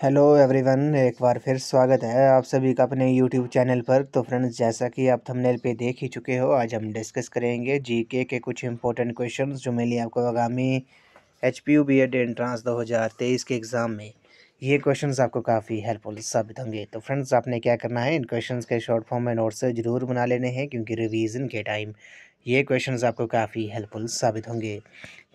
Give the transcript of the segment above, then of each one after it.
Hello everyone, एक बार फिर स्वागत है आप सभी का अपने यूट्यूब चैनल पर। तो फ्रेंड्स, जैसा कि आप थंबनेल पे देख ही चुके हो, आज हम डिस्कस करेंगे जीके के कुछ इंपॉर्टेंट क्वेश्चंस जो मेनली आपको आगामी एचपीयू बीएड एंट्रेंस 2023 के एग्ज़ाम में ये क्वेश्चंस आपको काफ़ी हेल्पफुल साबित होंगे। तो फ्रेंड्स, आपने क्या करना है, इन क्वेश्चंस के शॉर्ट फॉर्म में नोट्स ज़रूर बना लेने हैं, क्योंकि रिवीजन के टाइम ये क्वेश्चंस आपको काफ़ी हेल्पफुल साबित होंगे।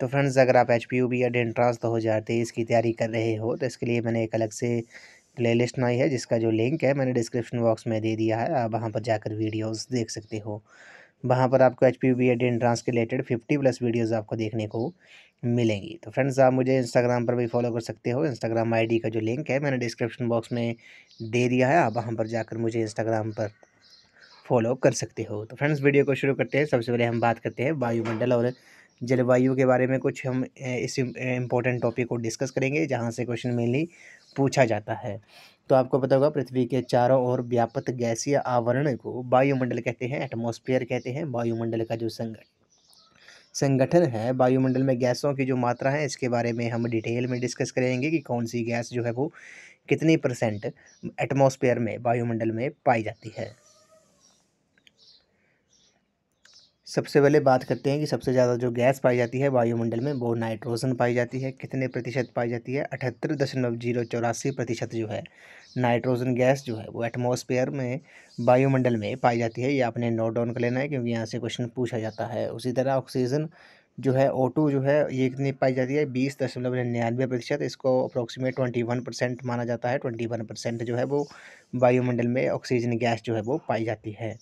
तो फ्रेंड्स, अगर आप एचपीयू बीएड एंट्रेंस 2023 की तैयारी कर रहे हो तो इसके लिए मैंने एक अलग से प्लेलिस्ट बनाई है, जिसका जो लिंक है मैंने डिस्क्रिप्शन बॉक्स में दे दिया है। आप वहां पर जाकर वीडियोस देख सकते हो। वहां पर आपको एचपीयू बीएड एंट्रेंस के रिलेटेड 50+ वीडियोस आपको देखने को मिलेंगी। तो फ्रेंड्स, आप मुझे इंस्टाग्राम पर भी फॉलो कर सकते हो। इंस्टाग्राम आईडी का जो लिंक है मैंने डिस्क्रिप्शन बॉक्स में दे दिया है। आप वहाँ पर जाकर मुझे इंस्टाग्राम पर फॉलो कर सकते हो। तो फ्रेंड्स, वीडियो को शुरू करते हैं। सबसे पहले हम बात करते हैं वायुमंडल और जलवायु के बारे में। कुछ हम इस इम्पोर्टेंट टॉपिक को डिस्कस करेंगे, जहाँ से क्वेश्चन मेनली पूछा जाता है। तो आपको पता होगा, पृथ्वी के चारों ओर व्याप्त गैसीय आवरण को वायुमंडल कहते हैं, एटमॉस्फेयर कहते हैं। वायुमंडल का जो संगठन है, वायुमंडल में गैसों की जो मात्रा है, इसके बारे में हम डिटेल में डिस्कस करेंगे कि कौन सी गैस जो है वो कितनी % एटमॉस्फेयर में, वायुमंडल में पाई जाती है। सबसे पहले बात करते हैं कि सबसे ज़्यादा जो गैस पाई जाती है वायुमंडल में, वो नाइट्रोजन पाई जाती है। कितने प्रतिशत पाई जाती है? 78.084% जो है नाइट्रोजन गैस जो है वो एटमॉस्फेयर में, वायुमंडल में पाई जाती है। ये आपने नोट डाउन कर लेना है, क्योंकि यहाँ से क्वेश्चन पूछा जाता है। उसी तरह ऑक्सीजन जो है, O2 जो है, ये कितनी पाई जाती है? 20.99%। इसको अप्रोक्सीमेट 21% माना जाता है। 21% जो है वो वायुमंडल में ऑक्सीजन गैस जो है वो पाई जाती है।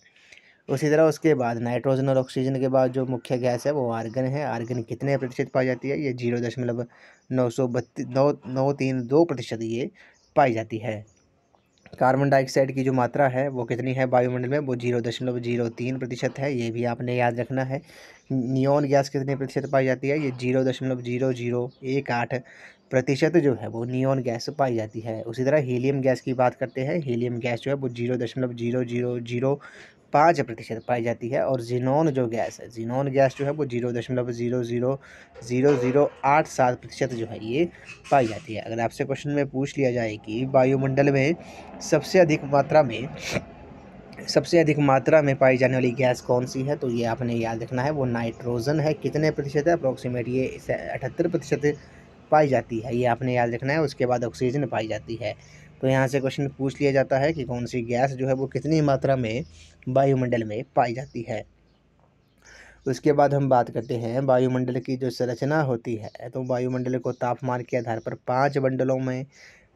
उसी तरह उसके बाद नाइट्रोजन और ऑक्सीजन के बाद जो मुख्य गैस है वो आर्गन है। आर्गन कितने प्रतिशत पाई जाती है? ये 0.932% ये पाई जाती है। कार्बन डाइऑक्साइड की जो मात्रा है वो कितनी है वायुमंडल में? वो 0.03% है। ये भी आपने याद रखना है। नियॉन गैस कितने प्रतिशत पाई जाती है? ये 0.0018% जो है वो नियॉन गैस पाई जाती है। उसी तरह हीलियम गैस की बात करते हैं। हीलियम गैस जो है वो 0.0005% पाई जाती है। और जीनॉन जो गैस है, जीनॉन गैस जो है वो 0.000087% जो है ये पाई जाती है। अगर आपसे क्वेश्चन में पूछ लिया जाए कि वायुमंडल में सबसे अधिक मात्रा में पाई जाने वाली गैस कौन सी है, तो ये आपने याद रखना है, वो नाइट्रोजन है। कितने प्रतिशत है? अप्रोक्सीमेट ये 78% पाई जाती है। ये आपने याद रखना है। उसके बाद ऑक्सीजन पाई जाती है। तो यहाँ से क्वेश्चन पूछ लिया जाता है कि कौन सी गैस जो है वो कितनी मात्रा में वायुमंडल में पाई जाती है। उसके बाद हम बात करते हैं वायुमंडल की जो संरचना होती है। तो वायुमंडल को तापमान के आधार पर 5 मंडलों में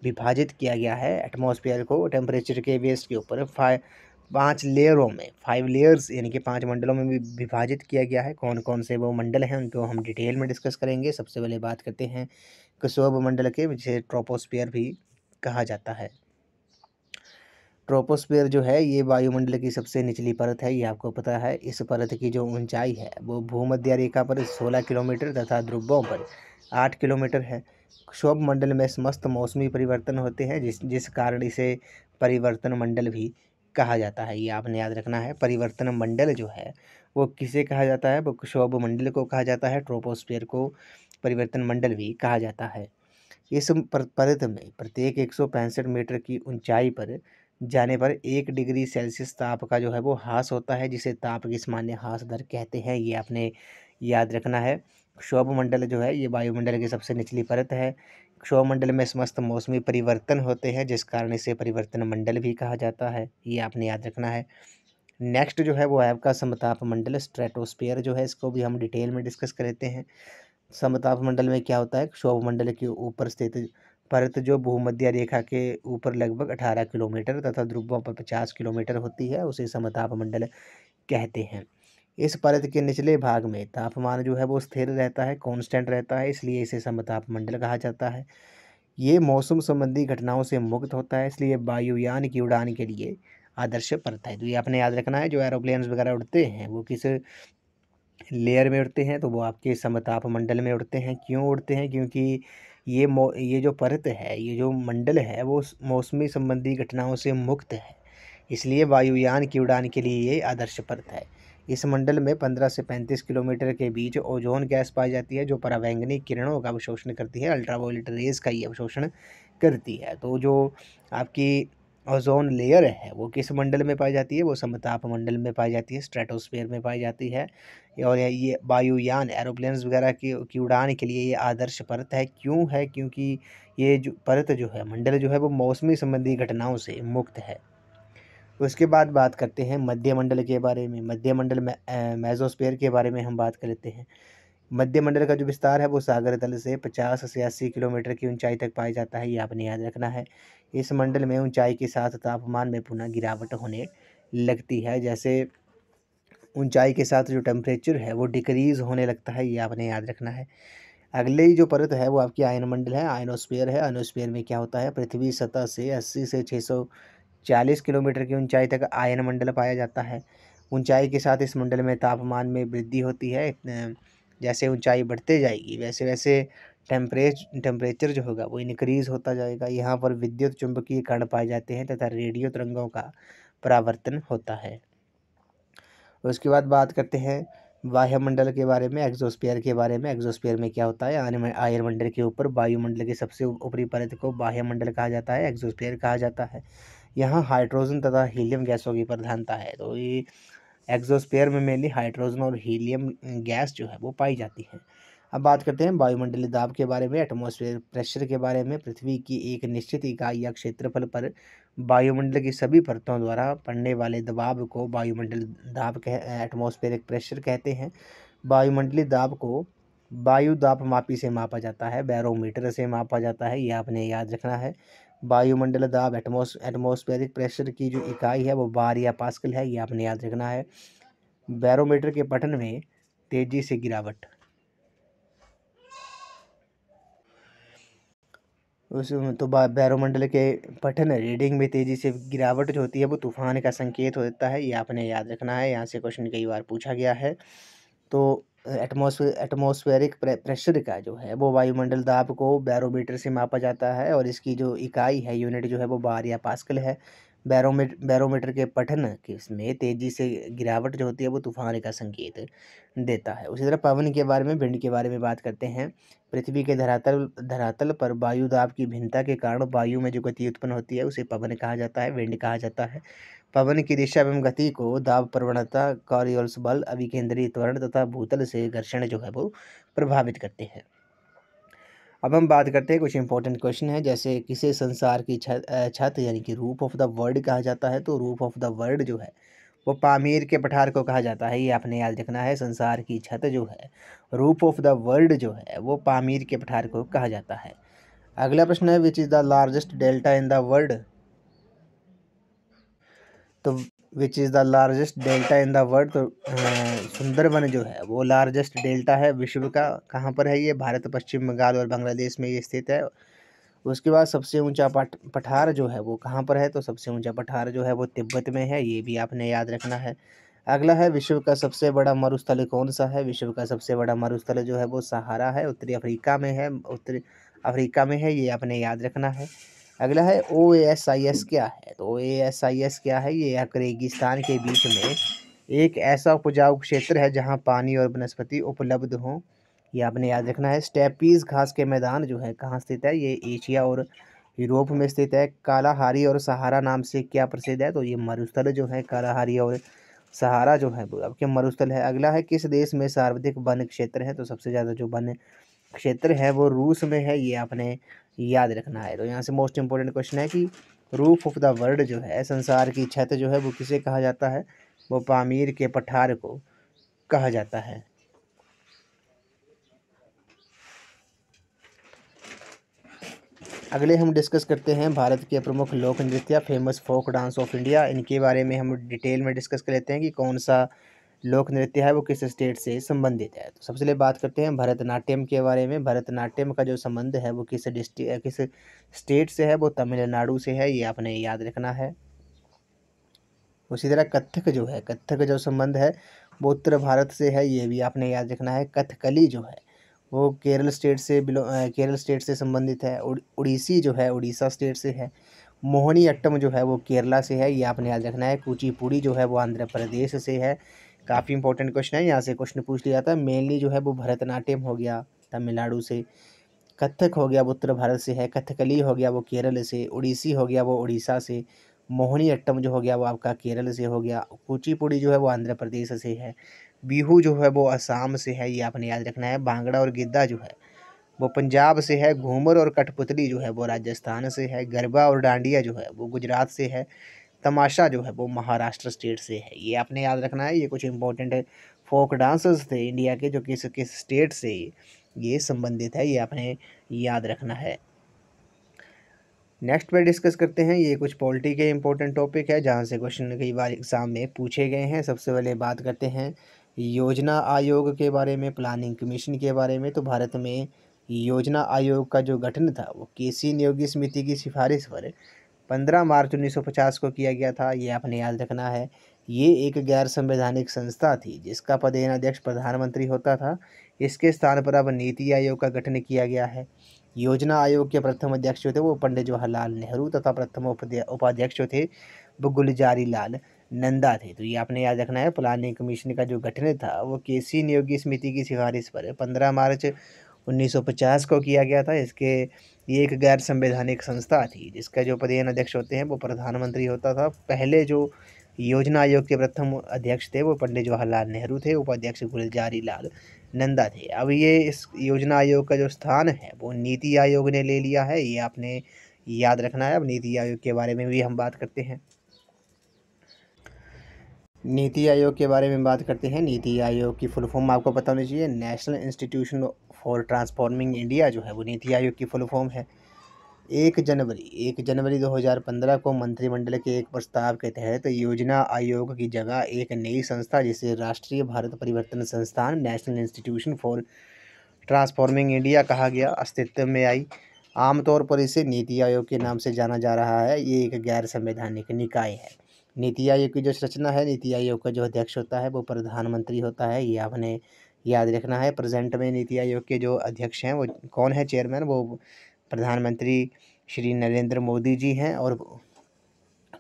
विभाजित किया गया है। एटमॉस्फेयर को टेम्परेचर के बेस के ऊपर 5 लेयरों में, 5 लेयर्स यानी कि 5 मंडलों में भी विभाजित किया गया है। कौन कौन से वो मंडल हैं, उनको हम डिटेल में डिस्कस करेंगे। सबसे पहले बात करते हैं क्षोभ मंडल के, जिसे ट्रोपोस्फियर भी कहा जाता है। ट्रोपोस्फियर जो है ये वायुमंडल की सबसे निचली परत है, ये आपको पता है। इस परत की जो ऊंचाई है वो भूमध्य रेखा पर 16 किलोमीटर तथा ध्रुवों पर 8 किलोमीटर है। क्षोभ मंडल में समस्त मौसमी परिवर्तन होते हैं, जिस जिस कारण इसे परिवर्तन मंडल भी कहा जाता है। ये आपने याद रखना है। परिवर्तन मंडल जो है वो किसे कहा जाता है? वो क्षोभ मंडल को कहा जाता है। ट्रोपोस्फियर को परिवर्तन मंडल भी कहा जाता है। इस परत में प्रत्येक 165 मीटर की ऊंचाई पर जाने पर 1 डिग्री सेल्सियस ताप का जो है वो ह्रास होता है, जिसे ताप की सामान्य ह्रास दर कहते हैं। ये आपने याद रखना है। क्षोभ मंडल जो है ये वायुमंडल की सबसे निचली परत है। क्षोभ मंडल में समस्त मौसमी परिवर्तन होते हैं, जिस कारण इसे परिवर्तन मंडल भी कहा जाता है। ये आपने याद रखना है। नेक्स्ट जो है वो है आपका समताप मंडल, स्ट्रेटोस्फियर जो है, इसको भी हम डिटेल में डिस्कस कर लेते हैं। समताप मंडल में क्या होता है? क्षोभ मंडल के ऊपर स्थित परत जो भूमध्य रेखा के ऊपर लगभग 18 किलोमीटर तथा ध्रुवों पर 50 किलोमीटर होती है, उसे समताप मंडल कहते हैं। इस परत के निचले भाग में तापमान जो है वो स्थिर रहता है, कांस्टेंट रहता है, इसलिए इसे समताप मंडल कहा जाता है। ये मौसम संबंधी घटनाओं से मुक्त होता है, इसलिए वायुयान की उड़ान के लिए आदर्श परत है। तो ये आपने याद रखना है। जो एरोप्लेन्स वगैरह उड़ते हैं वो किस लेयर में उड़ते हैं? तो वो आपके समताप मंडल में उड़ते हैं। क्यों उड़ते हैं? क्योंकि ये जो परत है, ये जो मंडल है, वो मौसमी संबंधी घटनाओं से मुक्त है, इसलिए वायुयान की उड़ान के लिए ये आदर्श परत है। इस मंडल में 15 से 35 किलोमीटर के बीच ओजोन गैस पाई जाती है, जो पराबैंगनी किरणों का अवशोषण करती है। अल्ट्रावायलेट रेज का ये अवशोषण करती है। तो जो आपकी ओजोन लेयर है वो किस मंडल में पाई जाती है? वो समताप मंडल में पाई जाती है, स्ट्रेटोस्फीयर में पाई जाती है। और ये वायुयान एरोप्लेन्स वगैरह की उड़ान के लिए ये आदर्श परत है। क्यों है? क्योंकि ये जो परत जो है, मंडल जो है, वो मौसमी संबंधी घटनाओं से मुक्त है। उसके बाद बात करते हैं मध्य मंडल के बारे में। मध्य मंडल में मेसोस्फीयर के बारे में हम बात कर लेते हैं। मध्य मंडल का जो विस्तार है वो सागर तल से 50 से 80 किलोमीटर की ऊंचाई तक पाया जाता है, ये आपने याद रखना है। इस मंडल में ऊंचाई के साथ तापमान में पुनः गिरावट होने लगती है। जैसे ऊंचाई के साथ जो टेम्परेचर है वो डिक्रीज होने लगता है, ये आपने याद रखना है। अगले ही जो परत है वो आपकी आयन मंडल है, आयनोस्फीयर है। आयनोस्फीयर में क्या होता है? पृथ्वी सतह से 80 से 640 किलोमीटर की ऊंचाई तक आयन मंडल पाया जाता है। ऊंचाई के साथ इस मंडल में तापमान में वृद्धि होती है। जैसे ऊंचाई बढ़ते जाएगी वैसे वैसे टेम्परेचर जो होगा वो इनक्रीज होता जाएगा। यहाँ पर विद्युत चुंबकीय कण पाए जाते हैं तथा रेडियो तरंगों का परावर्तन होता है। उसके बाद बात करते हैं वायुमंडल के बारे में, एक्सोस्फीयर के बारे में। एक्सोस्फीयर में क्या होता है? आयनमंडल के ऊपर वायुमंडल की सबसे ऊपरी परत को वायुमंडल कहा जाता है, एक्सोस्फीयर कहा जाता है। यहाँ हाइड्रोजन तथा हीलियम गैसों की प्रधानता है। तो ये एक्सोस्फीयर में मेनली हाइड्रोजन और हीलियम गैस जो है वो पाई जाती है। अब बात करते हैं वायुमंडलीय दाब के बारे में, एटमॉस्फेयर प्रेशर के बारे में। पृथ्वी की एक निश्चित इकाई या क्षेत्रफल पर वायुमंडल की सभी परतों द्वारा पड़ने वाले दबाव को वायुमंडलीय दाब एटमॉस्फेरिक प्रेशर कहते हैं। वायुमंडलीय दाब को वायु दाबमापी से मापा जाता है, बैरोमीटर से मापा जाता है, ये आपने याद रखना है। वायुमंडल दाब एटमॉस्फेरिक प्रेशर की जो इकाई है वो बार या पास्कल है, ये आपने याद रखना है। बैरोमीटर के पठन में तेजी से गिरावट, उस तो बैरोमंडल के पठन रीडिंग में तेजी से गिरावट जो होती है वो तूफान का संकेत होता है, ये आपने याद रखना है। यहाँ से क्वेश्चन कई बार पूछा गया है। तो एटमॉस्फेरिक प्रेशर का जो है वो वायुमंडल दाब को बैरोमीटर से मापा जाता है और इसकी जो इकाई है, यूनिट जो है वो बार या पास्कल है। बैरोमीटर के पठन के इसमें तेजी से गिरावट जो होती है वो तूफान का संकेत देता है। उसी तरह पवन के बारे में, विंड के बारे में बात करते हैं। पृथ्वी के धरातल पर वायु दाब की भिन्नता के कारण वायु में जो गति उत्पन्न होती है उसे पवन कहा जाता है, विंड कहा जाता है। पवन की दिशा एवं गति को दाब प्रवणता, कॉरियोल्स बल, अभिकेंद्री त्वरण तथा भूतल से घर्षण जो है वो प्रभावित करते हैं। अब हम बात करते हैं कुछ इंपॉर्टेंट क्वेश्चन है, जैसे किसे संसार की छत यानी कि रूफ ऑफ द वर्ल्ड कहा जाता है? तो रूफ ऑफ द वर्ल्ड जो है वो पामीर के पठार को कहा जाता है, ये आपने याद रखना है। संसार की छत जो है, रूफ ऑफ द वर्ल्ड जो है वो पामीर के पठार को कहा जाता है। अगला प्रश्न है, which is the largest delta in the world? तो which is the largest delta in the world? तो सुंदरबन जो है वो लार्जेस्ट डेल्टा है विश्व का। कहाँ पर है ये? भारत, पश्चिम बंगाल और बांग्लादेश में ये स्थित है। उसके बाद सबसे ऊंचा पठार जो है वो कहाँ पर है? तो सबसे ऊंचा पठार जो है वो तिब्बत में है, ये भी आपने याद रखना है। अगला है, विश्व का सबसे बड़ा मरुस्थल कौन सा है? विश्व का सबसे बड़ा मरुस्थल जो है वो सहारा है, उत्तरी अफ्रीका में है, उत्तरी अफ्रीका में है, ये आपने याद रखना है। अगला है, OASIS क्या है? तो OASIS क्या है? ये एक रेगिस्तान के बीच में एक ऐसा उपजाऊ क्षेत्र है जहाँ पानी और वनस्पति उपलब्ध हों, ये आपने याद रखना है। स्टेपीज घास के मैदान जो है कहाँ स्थित है? ये एशिया और यूरोप में स्थित है। कालाहारी और सहारा नाम से क्या प्रसिद्ध है? तो ये मरुस्थल जो है कालाहारी और सहारा जो है वो आपके मरुस्थल है। अगला है, किस देश में सर्वाधिक वन क्षेत्र है? तो सबसे ज़्यादा जो वन क्षेत्र है वो रूस में है, ये आपने याद रखना है। तो यहाँ से मोस्ट इम्पोर्टेंट क्वेश्चन है कि रूफ ऑफ द वर्ल्ड जो है, संसार की छत जो है वो किसे कहा जाता है? वो पामीर के पठार को कहा जाता है। अगले हम डिस्कस करते हैं भारत के प्रमुख लोक नृत्य, famous folk dance of India. इनके बारे में हम डिटेल में डिस्कस कर लेते हैं कि कौन सा लोक नृत्य है वो किस स्टेट से संबंधित है। तो सबसे पहले बात करते हैं भरतनाट्यम के बारे में। भरतनाट्यम का जो संबंध है वो किस स्टेट से है? वो तमिलनाडु से है, ये आपने याद रखना है। उसी तरह कथक जो है, कथक जो संबंध है वो उत्तर भारत से है, ये भी आपने याद रखना है। कथकली जो है वो केरल स्टेट से संबंधित है। उड़ीसी जो है उड़ीसा स्टेट से है। मोहिनी अट्टम जो है वो केरला से है, ये आपने याद रखना है। कुचिपुड़ी जो है वो आंध्र प्रदेश से है। काफ़ी इंपॉर्टेंट क्वेश्चन है, यहाँ से क्वेश्चन पूछ लिया जाता है। मेनली जो है वो भरतनाट्यम हो गया तमिलनाडु से। कथक हो गया वो उत्तर भारत से है, कथकली हो गया वो केरल से, उड़ीसी हो गया वो उड़ीसा से, मोहिनी अट्टम जो हो गया वो आपका केरल से हो गया, कुचिपुड़ी जो है वो आंध्र प्रदेश से है, बिहू जो है वो असम से है, ये आपने याद रखना है। भांगड़ा और गिद्धा जो है वो पंजाब से है, घूमर और कठपुतली जो है वो राजस्थान से है, गरबा और डांडिया जो है वो गुजरात से है, तमाशा जो है वो महाराष्ट्र स्टेट से है, ये आपने याद रखना है। ये कुछ इंपॉर्टेंट फोक डांसर्स थे इंडिया के जो किस किस स्टेट से ये संबंधित है, ये आपने याद रखना है। नेक्स्ट पे डिस्कस करते हैं, ये कुछ पॉलिटी के इंपॉर्टेंट टॉपिक है जहाँ से क्वेश्चन कई बार एग्जाम में पूछे गए हैं। सबसे पहले बात करते हैं योजना आयोग के बारे में, प्लानिंग कमीशन के बारे में। तो भारत में योजना आयोग का जो गठन था वो केसी नियोगी समिति की सिफारिश पर 15 मार्च 1950 को किया गया था, ये आपने याद रखना है। ये एक गैर संवैधानिक संस्था थी जिसका पदेनाध्यक्ष प्रधानमंत्री होता था। इसके स्थान पर अब नीति आयोग का गठन किया गया है। योजना आयोग के प्रथम अध्यक्ष जो थे वो पंडित जवाहरलाल नेहरू तथा प्रथम उपाध्यक्ष जो थे वो गुलजारी लाल नंदा थे। तो ये आपने याद रखना है। प्लानिंग कमीशन का जो गठन था वो केसी नियोगी समिति की सिफारिश पर 15 मार्च 1950 को किया गया था। ये एक गैर संवैधानिक संस्था थी जिसका जो पदेन अध्यक्ष होते हैं वो प्रधानमंत्री होता था। पहले जो योजना आयोग के प्रथम अध्यक्ष थे वो पंडित जवाहरलाल नेहरू थे, उपाध्यक्ष गुलजारी लाल नंदा थे। अब ये इस योजना आयोग का जो स्थान है वो नीति आयोग ने ले लिया है, ये आपने याद रखना है। अब नीति आयोग के बारे में भी हम बात करते हैं। नीति आयोग के बारे में बात करते हैं। नीति आयोग की फुल फॉर्म आपको पता होनी चाहिए, national institution for transforming India जो है वो नीति आयोग की फुल फॉर्म है। 1 जनवरी 2015 को मंत्रिमंडल के एक प्रस्ताव के तहत योजना आयोग की जगह एक नई संस्था जिसे राष्ट्रीय भारत परिवर्तन संस्थान national institution for transforming India कहा गया अस्तित्व में आई। आमतौर पर इसे नीति आयोग के नाम से जाना जा रहा है। ये एक गैर संवैधानिक निकाय है। नीति आयोग की जो संरचना है, नीति आयोग का जो अध्यक्ष होता है वो प्रधानमंत्री होता है, ये आपने याद रखना है। प्रेजेंट में नीति आयोग के जो अध्यक्ष हैं वो कौन है, चेयरमैन, वो प्रधानमंत्री श्री नरेंद्र मोदी जी हैं। और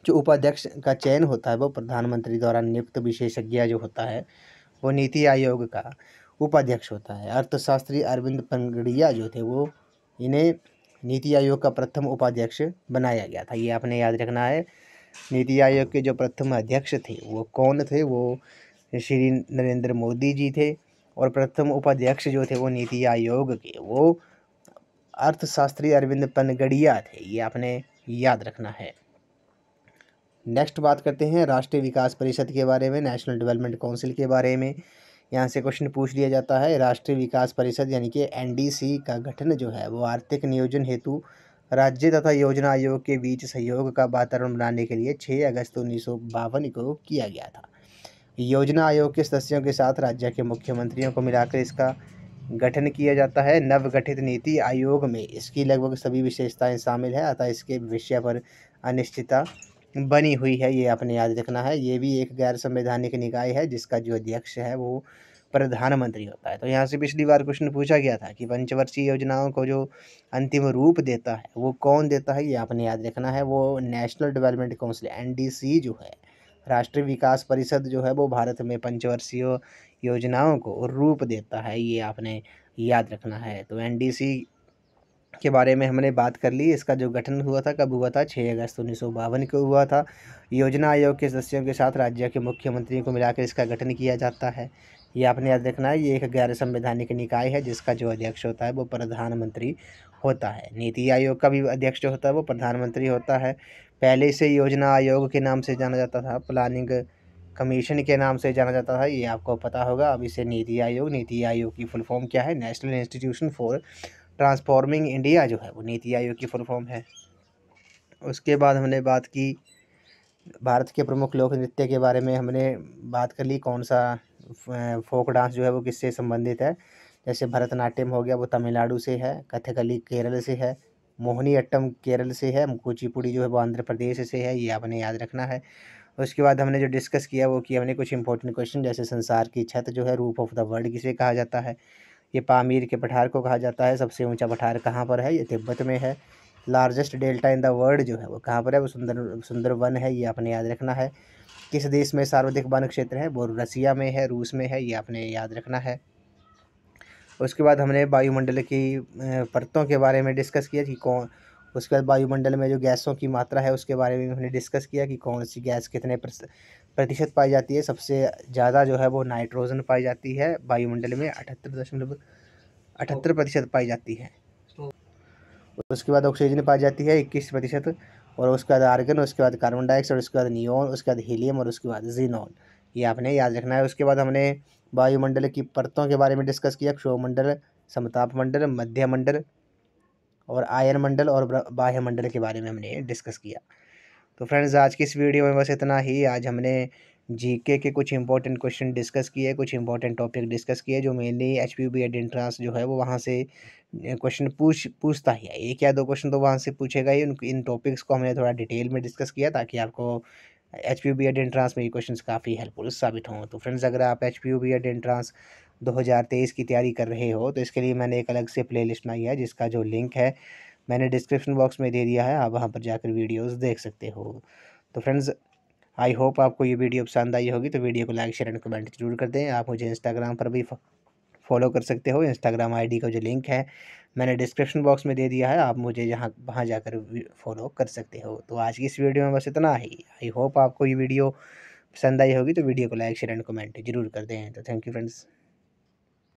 जो उपाध्यक्ष का चयन होता है वो प्रधानमंत्री द्वारा नियुक्त विशेषज्ञ जो होता है वो नीति आयोग का उपाध्यक्ष होता है। अर्थशास्त्री अरविंद पनगड़िया जो थे वो इन्हें नीति आयोग का प्रथम उपाध्यक्ष बनाया गया था, ये आपने याद रखना है। नीति आयोग के जो प्रथम अध्यक्ष थे वो कौन थे, वो श्री नरेंद्र मोदी जी थे। और प्रथम उपाध्यक्ष जो थे वो नीति आयोग के वो अर्थशास्त्री अरविंद पनगड़िया थे, ये आपने याद रखना है। नेक्स्ट बात करते हैं राष्ट्रीय विकास परिषद के बारे में, नेशनल डेवलपमेंट काउंसिल के बारे में। यहाँ से क्वेश्चन पूछ लिया जाता है। राष्ट्रीय विकास परिषद यानी कि एनडीसी का गठन जो है वो आर्थिक नियोजन हेतु राज्य तथा योजना आयोग के बीच सहयोग का वातावरण बनाने के लिए 6 अगस्त 1952 को किया गया था। योजना आयोग के सदस्यों के साथ राज्य के मुख्यमंत्रियों को मिलाकर इसका गठन किया जाता है। नवगठित नीति आयोग में इसकी लगभग सभी विशेषताएं शामिल है, अतः इसके विषय पर अनिश्चितता बनी हुई है, ये आपने याद रखना है। ये भी एक गैर संवैधानिक निकाय है जिसका जो अध्यक्ष है वो प्रधानमंत्री होता है। तो यहाँ से पिछली बार क्वेश्चन पूछा गया था कि पंचवर्षीय योजनाओं को जो अंतिम रूप देता है वो कौन देता है, ये आपने याद रखना है। वो नेशनल डेवलपमेंट काउंसिल एनडीसी जो है, राष्ट्रीय विकास परिषद जो है वो भारत में पंचवर्षीय योजनाओं को रूप देता है, ये आपने याद रखना है। तो एनडीसी के बारे में हमने बात कर ली। इसका जो गठन हुआ था कब हुआ था, 6 अगस्त 1952 को हुआ था। योजना आयोग के सदस्यों के साथ राज्य के मुख्यमंत्री को मिलाकर इसका गठन किया जाता है, ये आपने याद रखना है। ये एक गैर संवैधानिक निकाय है जिसका जो अध्यक्ष होता है वो प्रधानमंत्री होता है। नीति आयोग का भी अध्यक्ष जो होता है वो प्रधानमंत्री होता है। पहले इसे योजना आयोग के नाम से जाना जाता था, प्लानिंग कमीशन के नाम से जाना जाता था, ये आपको पता होगा। अब इसे नीति आयोग की फुल फॉर्म क्या है, national institution for transforming India जो है वो नीति आयोग की फुल फॉर्म है। उसके बाद हमने बात की भारत के प्रमुख लोक नृत्य के बारे में, हमने बात कर ली कौन सा फोक डांस जो है वो किससे संबंधित है। जैसे भरतनाट्यम हो गया वो तमिलनाडु से है, कथकली केरल से है, मोहिनी अट्टम केरल से है, कुचिपुड़ी जो है वो आंध्र प्रदेश से है, ये आपने याद रखना है। उसके बाद हमने जो डिस्कस किया वो किया हमने कुछ इंपॉर्टेंट क्वेश्चन, जैसे संसार की छत जो है, रूफ ऑफ द वर्ल्ड किसे कहा जाता है, ये पामीर के पठार को कहा जाता है। सबसे ऊंचा पठार कहाँ पर है, ये तिब्बत में है। Largest delta in the world जो है वो कहाँ पर है, वो सुंदरवन है, ये आपने याद रखना है। किस देश में सर्वाधिक वन क्षेत्र है, वो रसिया में है, रूस में है, ये आपने याद रखना है। उसके बाद हमने वायुमंडल की परतों के बारे में डिस्कस किया कि कौन, उसके बाद वायुमंडल में जो गैसों की मात्रा है उसके बारे में हमने डिस्कस किया कि कौन सी गैस कितने प्रतिशत पाई जाती है। सबसे ज़्यादा जो है वो नाइट्रोजन पाई जाती है वायुमंडल में, 78% पाई जाती है। उसके बाद ऑक्सीजन पाई जाती है 21%, और उसके बाद आर्गन, उसके बाद कार्बन डाइऑक्साइड, उसके बाद नियोन, उसके बाद हीलियम और उसके बाद जीनॉन। ये आपने याद रखना है। उसके बाद हमने वायुमंडल की परतों के बारे में डिस्कस किया, क्षोभमंडल, समताप मंडल, मध्य मंडल और आयन मंडल और बाह्य मंडल के बारे में हमने डिस्कस किया। तो फ्रेंड्स आज की इस वीडियो में बस इतना ही। आज हमने जीके के कुछ इंपॉर्टेंट क्वेश्चन डिस्कस किए, कुछ इंपॉर्टेंट टॉपिक डिस्कस किए जो मेनली एचपीयूबी एंट्रेंस जो है वो वहाँ से क्वेश्चन पूछता ही है। एक या दो क्वेश्चन तो वहाँ से पूछेगा ही। इन टॉपिक्स को हमने थोड़ा डिटेल में डिस्कस किया ताकि आपको एचपीयूबी एंट्रेंस में ये क्वेश्चन काफ़ी हेल्पफुल साबित हों। तो फ्रेंड्स अगर आप एचपीयूबी एंट्रेंस 2023 की तैयारी कर रहे हो तो इसके लिए मैंने एक अलग से प्लेलिस्ट बनाई है जिसका जो लिंक है मैंने डिस्क्रिप्शन बॉक्स में दे दिया है, आप वहाँ पर जाकर वीडियोस देख सकते हो। तो फ्रेंड्स आई होप आपको ये वीडियो पसंद आई होगी, तो वीडियो को लाइक शेयर एंड कमेंट जरूर कर दें। आप मुझे इंस्टाग्राम पर भी फॉलो कर सकते हो। इंस्टाग्राम आईडी का जो लिंक है मैंने डिस्क्रिप्शन बॉक्स में दे दिया है, आप मुझे जहाँ वहाँ जाकर फॉलो कर सकते हो। तो आज की इस वीडियो में बस इतना ही। आई होप आपको ये वीडियो पसंद आई होगी, तो वीडियो को लाइक शेयर एंड कमेंट जरूर कर दें। तो थैंक यू फ्रेंड्स।